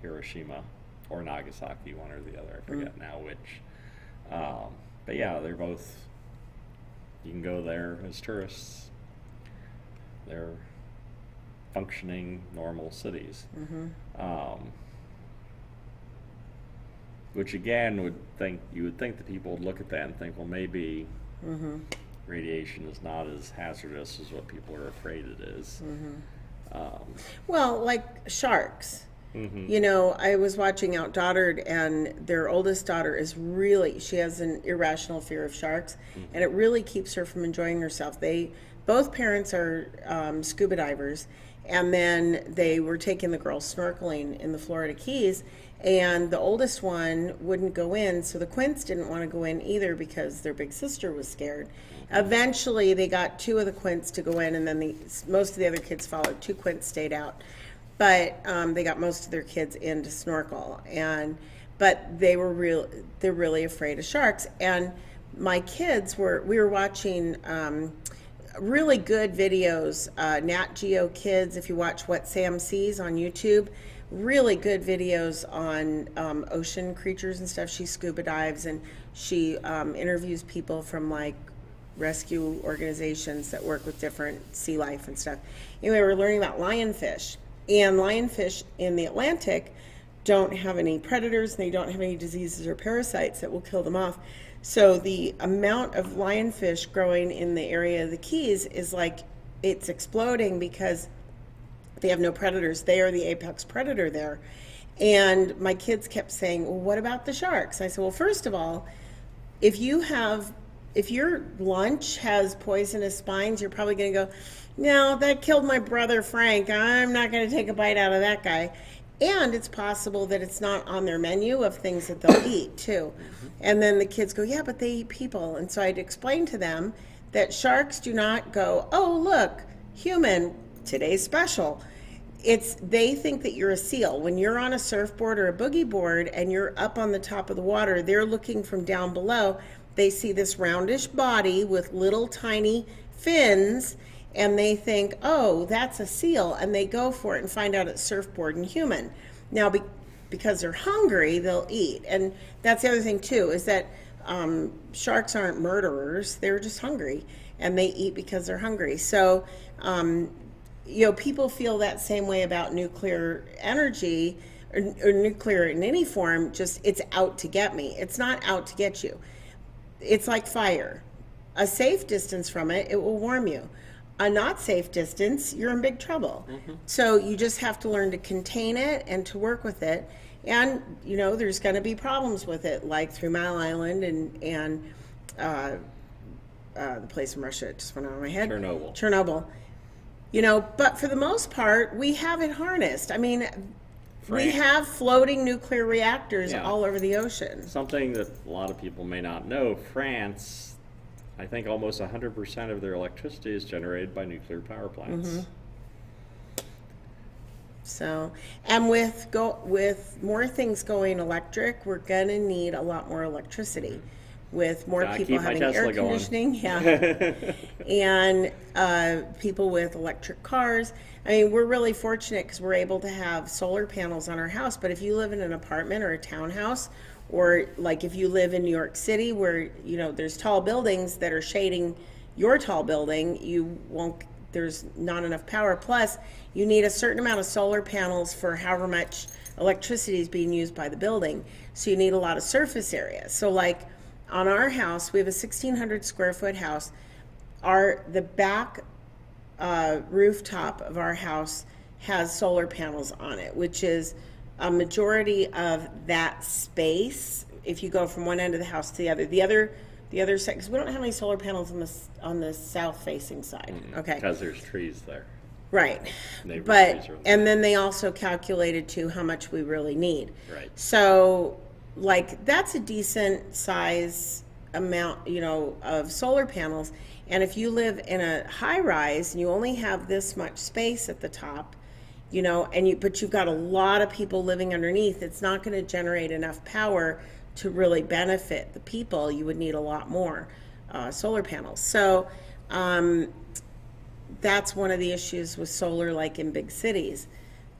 S2: Hiroshima or Nagasaki, one or the other. I forget now which. But yeah, they're both. You can go there as tourists. They're functioning, normal cities. Which again you would think that people would look at that and think, well, maybe radiation is not as hazardous as what people are afraid it is.
S1: Well, like sharks. I was watching Outdaughtered, and their oldest daughter she has an irrational fear of sharks, and it really keeps her from enjoying herself. Both parents are scuba divers, and then they were taking the girls snorkeling in the Florida Keys, and the oldest one wouldn't go in, so the Quints didn't want to go in either because their big sister was scared. Eventually, they got 2 of the Quints to go in, and then most of the other kids followed. 2 Quints stayed out. But they got most of their kids in to snorkel, but they're really afraid of sharks. And my kids we were watching really good videos, Nat Geo Kids. If you watch What Sam Sees on YouTube, really good videos on ocean creatures and stuff. She scuba dives, and she interviews people from like rescue organizations that work with different sea life and stuff. Anyway, we're learning about lionfish. And lionfish in the Atlantic don't have any predators, and they don't have any diseases or parasites that will kill them off. So the amount of lionfish growing in the area of the Keys is like, it's exploding because they have no predators. They are the apex predator there. And my kids kept saying, well, what about the sharks? I said, well, first of all, if your lunch has poisonous spines, you're probably going to go, no, that killed my brother Frank. I'm not going to take a bite out of that guy. And it's possible that it's not on their menu of things that they'll eat too. And then the kids go, yeah, but they eat people. And so I'd explain to them that sharks do not go, oh, look, human, today's special. They think that you're a seal. When you're on a surfboard or a boogie board and you're up on the top of the water, they're looking from down below. They see this roundish body with little tiny fins, and they think, oh, that's a seal, and they go for it and find out it's surfboard and human. Now, because they're hungry, they'll eat. And that's the other thing, too, is that sharks aren't murderers. They're just hungry, and they eat because they're hungry. So, people feel that same way about nuclear energy or nuclear in any form, just it's out to get me. It's not out to get you. It's like fire. A safe distance from it, it will warm you. A not safe distance, you're in big trouble. So you just have to learn to contain it and to work with it. And, there's going to be problems with it, like 3 Mile Island and the place in Russia, it just went out of my head. Chernobyl. But for the most part, we have it harnessed. I mean, we have floating nuclear reactors all over the ocean.
S2: Something that a lot of people may not know, France, I think almost 100% of their electricity is generated by nuclear power plants.
S1: So, and with more things going electric, we're going to need a lot more electricity. With more people having air conditioning, and people with electric cars. I mean, we're really fortunate because we're able to have solar panels on our house. But if you live in an apartment or a townhouse, or like if you live in New York City where, there's tall buildings that are shading your tall building, there's not enough power. Plus, you need a certain amount of solar panels for however much electricity is being used by the building. So you need a lot of surface area. So on our house, we have a 1,600 square foot house. The back rooftop of our house has solar panels on it, which is a majority of that space. If you go from one end of the house to the other side, because we don't have any solar panels on the south facing side. Okay.
S2: Because there's trees there.
S1: Right.
S2: Neighbor
S1: But,
S2: trees are
S1: and then they also calculated too how much we really need.
S2: Right.
S1: So, like, that's a decent size amount, of solar panels. And if you live in a high rise and you only have this much space at the top, but you've got a lot of people living underneath, it's not going to generate enough power to really benefit the people. You would need a lot more solar panels. So, that's one of the issues with solar, like in big cities.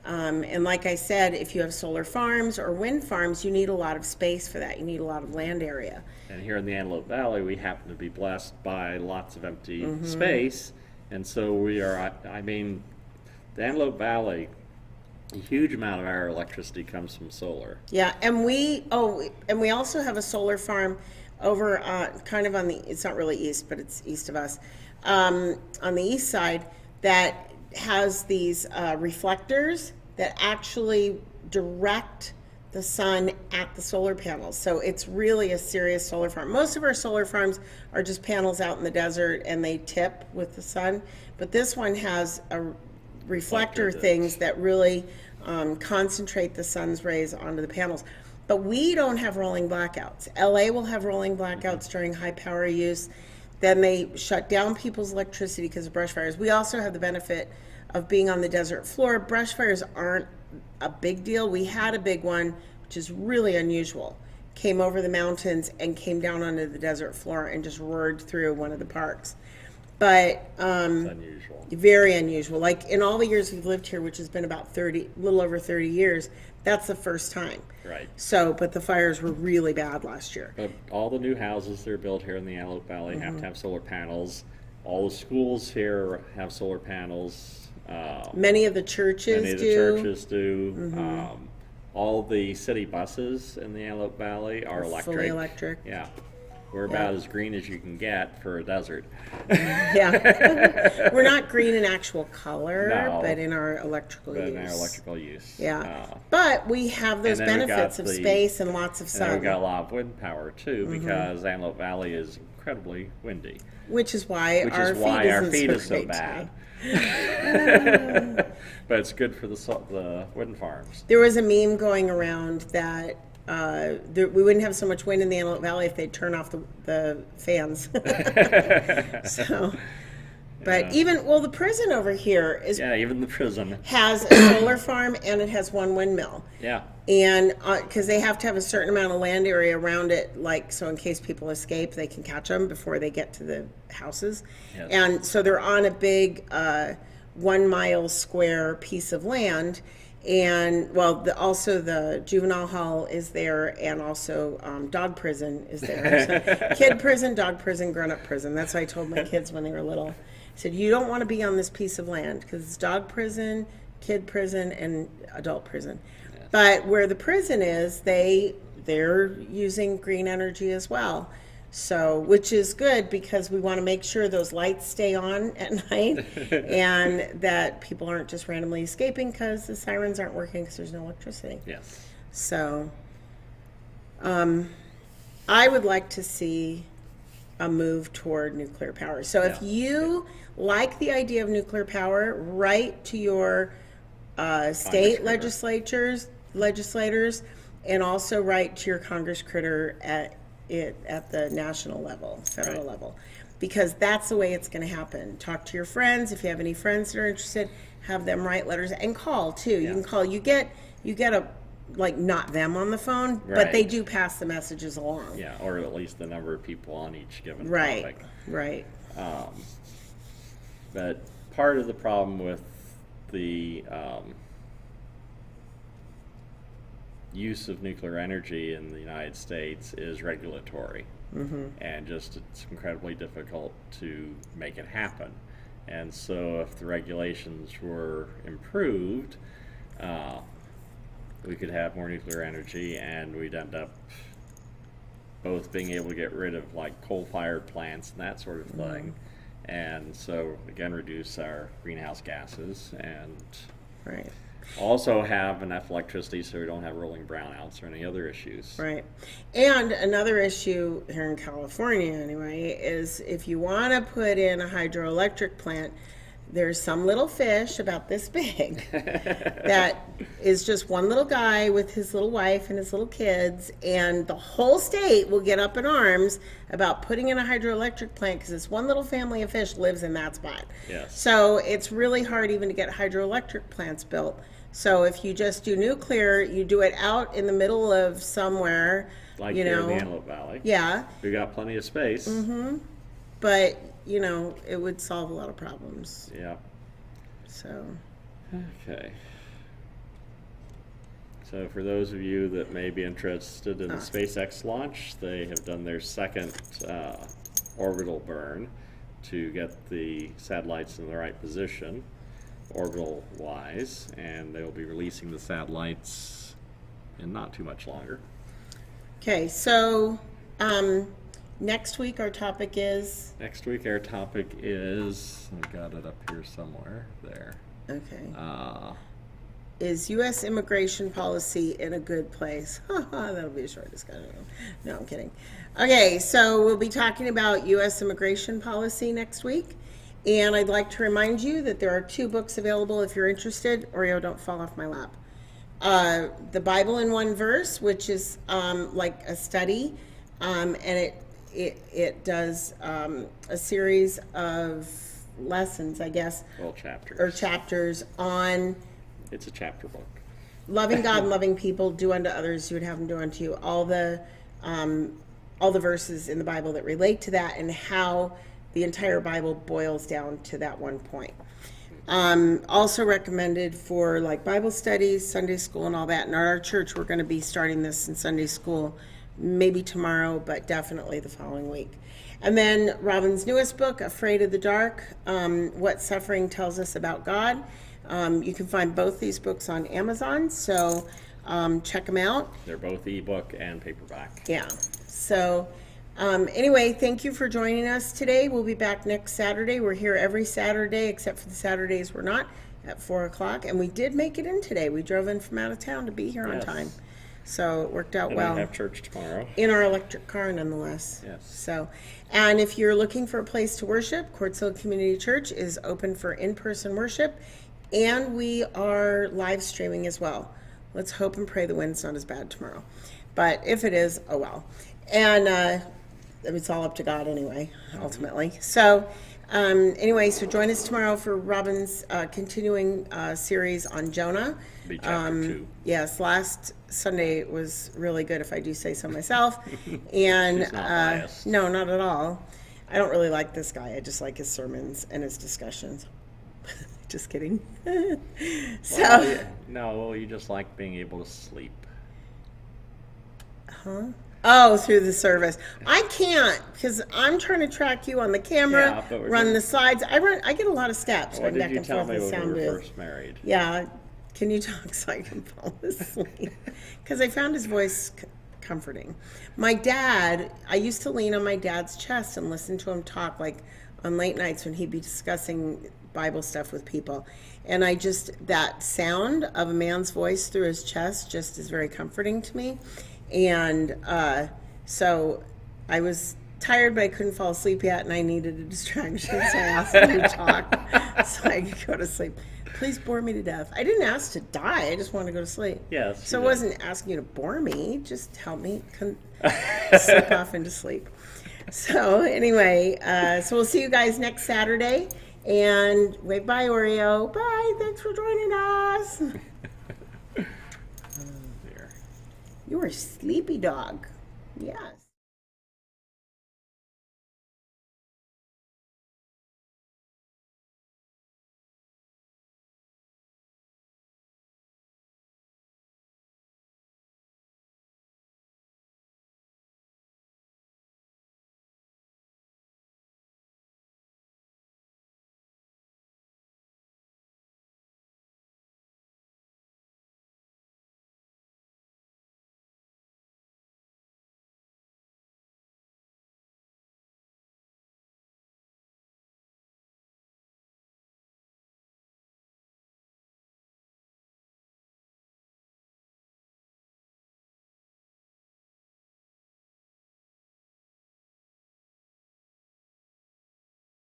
S1: And like I said, if you have solar farms or wind farms, you need a lot of space for that. You need a lot of land area.
S2: And here in the Antelope Valley, we happen to be blessed by lots of empty space. And so we are, the Antelope Valley, a huge amount of our electricity comes from solar.
S1: Yeah, and we also have a solar farm over kind of on the, it's not really east, but it's east of us, on the east side, that has these reflectors that actually direct the sun at the solar panels. So it's really a serious solar farm. Most of our solar farms are just panels out in the desert and they tip with the sun, but this one has a reflector things that really concentrate the sun's rays onto the panels. But we don't have rolling blackouts. LA will have rolling blackouts during high power use. Then they shut down people's electricity because of brush fires. We also have the benefit of being on the desert floor. Brush fires aren't a big deal. We had a big one, which is really unusual. Came over the mountains and came down onto the desert floor and just roared through one of the parks. But
S2: It's unusual.
S1: Very unusual. Like in all the years we've lived here, which has been about a little over 30 years, that's the first time.
S2: Right.
S1: So, but the fires were really bad last year.
S2: But all the new houses that are built here in the Antelope Valley have to have solar panels. All the schools here have solar panels.
S1: Many of the churches
S2: Many of the
S1: do.
S2: churches do. All the city buses in the Antelope Valley are electric.
S1: Fully electric.
S2: Yeah. We're about as green as you can get for a desert.
S1: Yeah. We're not green in actual color,
S2: No.
S1: but in our electrical use.
S2: In our electrical use.
S1: Yeah. But we have those
S2: and then we've
S1: benefits
S2: got
S1: of
S2: the-
S1: space and lots of
S2: And then
S1: sun,
S2: we've got a lot of wind power too, because Antelope Valley is incredibly windy.
S1: which is why
S2: Which
S1: our
S2: is why
S1: feed
S2: our
S1: isn't
S2: feed
S1: so
S2: is so
S1: great
S2: bad.
S1: today.
S2: But it's good for the wind farms.
S1: There was a meme going around that we wouldn't have so much wind in the Antelope Valley if they'd turn off the fans. So, but the prison over here
S2: Yeah, even the prison.
S1: has a solar farm and it has one windmill.
S2: Yeah.
S1: And because they have to have a certain amount of land area around it, like, so in case people escape, they can catch them before they get to the houses.
S2: Yes.
S1: And so they're on a big 1 mile square piece of land. And also the juvenile hall is there, and also dog prison is there. So, kid prison, dog prison, grown-up prison. That's what I told my kids when they were little. I said, you don't want to be on this piece of land because it's dog prison, kid prison, and adult prison. Yes. But where the prison is, they're using green energy as well. So, which is good because we want to make sure those lights stay on at night and that people aren't just randomly escaping because the sirens aren't working because there's no electricity.
S2: Yes.
S1: So, I would like to see a move toward nuclear power. So if you like the idea of nuclear power, write to your state legislators, and also write to your Congress critter at the national level, federal level, because that's the way it's going to happen. Talk to your friends. If you have any friends that are interested, have them write letters and call too. You can call. You get a, like, not them on the phone, but they do pass the messages along.
S2: Yeah, or at least the number of people on each given
S1: Right.
S2: topic.
S1: Right.
S2: But part of the problem with the use of nuclear energy in the United States is regulatory. And just it's incredibly difficult to make it happen. And so if the regulations were improved, we could have more nuclear energy, and we'd end up both being able to get rid of like coal-fired plants and that sort of thing, And so, again, reduce our greenhouse gases and
S1: Right.
S2: also have enough electricity so we don't have rolling brownouts or any other issues.
S1: Right. And another issue here in California, anyway, is if you want to put in a hydroelectric plant, there's some little fish about this big that is just one little guy with his little wife and his little kids, and the whole state will get up in arms about putting in a hydroelectric plant because this one little family of fish lives in that spot.
S2: Yes.
S1: So it's really hard even to get hydroelectric plants built. So if you just do nuclear, you do it out in the middle of somewhere,
S2: Like
S1: you
S2: here
S1: know.
S2: in the Antelope Valley.
S1: Yeah,
S2: We got plenty of space.
S1: but you know, it would solve a lot of problems.
S2: Yeah.
S1: So,
S2: Okay. So for those of you that may be interested in the SpaceX launch, they have done their second orbital burn to get the satellites in the right position, orbital-wise, and they will be releasing the satellites in not too much longer.
S1: okay, so next week our topic is,
S2: Next week our topic is, I got it up here somewhere, there.
S1: okay, is U.S. immigration policy in a good place? That'll be a short discussion. No, I'm kidding. Okay, so we'll be talking about U.S. immigration policy next week. And I'd like to remind you that there are 2 books available if you're interested. Oreo, don't fall off my lap. The Bible in One Verse, which is like a study, and it does a series of lessons, I guess,
S2: Well, chapters.
S1: or chapters on
S2: It's a chapter book.
S1: loving God and loving people, do unto others, you would have them do unto you. All the verses in the Bible that relate to that, and how the entire Bible boils down to that one point. Also recommended for like Bible studies, Sunday school, and all that. And at our church, we're going to be starting this in Sunday school, maybe tomorrow, but definitely the following week. And then Robin's newest book, Afraid of the Dark, What Suffering Tells Us About God. You can find both these books on Amazon, so check them out.
S2: They're both ebook and paperback.
S1: Yeah. So anyway, thank you for joining us today. We'll be back next Saturday. We're here every Saturday, except for the Saturdays we're not, at 4 o'clock. And we did make it in today. We drove in from out of town to be here on
S2: Yes.
S1: time. So it worked out
S2: And
S1: well.
S2: we have church tomorrow.
S1: In our electric car, nonetheless.
S2: Yes.
S1: So, and if you're looking for a place to worship, Quartz Hill Community Church is open for in-person worship, and we are live streaming as well. Let's hope and pray the wind's not as bad tomorrow. But if it is, oh well. And it's all up to God anyway, ultimately. So, anyway, so join us tomorrow for Robin's continuing series on Jonah.
S2: Be chapter 2.
S1: Yes, last Sunday was really good, if I do say so myself. And
S2: She's not biased.
S1: no, not at all. I don't really like this guy. I just like his sermons and his discussions. Just kidding. So,
S2: Well, yeah. No, you just like being able to sleep.
S1: oh, through the service. I can't because I'm trying to track you on the camera,
S2: Yeah, but we're
S1: run
S2: doing-
S1: the slides. I get a lot of steps
S2: What
S1: going
S2: did
S1: back
S2: you
S1: and
S2: tell
S1: forth
S2: me
S1: in the
S2: when
S1: sound
S2: we were
S1: booth.
S2: first married?
S1: Yeah, can you talk so I can fall asleep? Because I found his voice comforting. My dad, I used to lean on my dad's chest and listen to him talk, like on late nights when he'd be discussing Bible stuff with people. And that sound of a man's voice through his chest just is very comforting to me. And so I was tired, but I couldn't fall asleep yet, and I needed a distraction, so I asked him to talk so I could go to sleep. Please bore me to death. I didn't ask to die. I just wanted to go to sleep.
S2: Yes.
S1: So I
S2: you did.
S1: wasn't asking you to bore me. Just help me slip off into sleep. So anyway, so we'll see you guys next Saturday. And wave bye, Oreo. Bye. Thanks for joining us.
S2: There.
S1: You are a sleepy dog. Yes.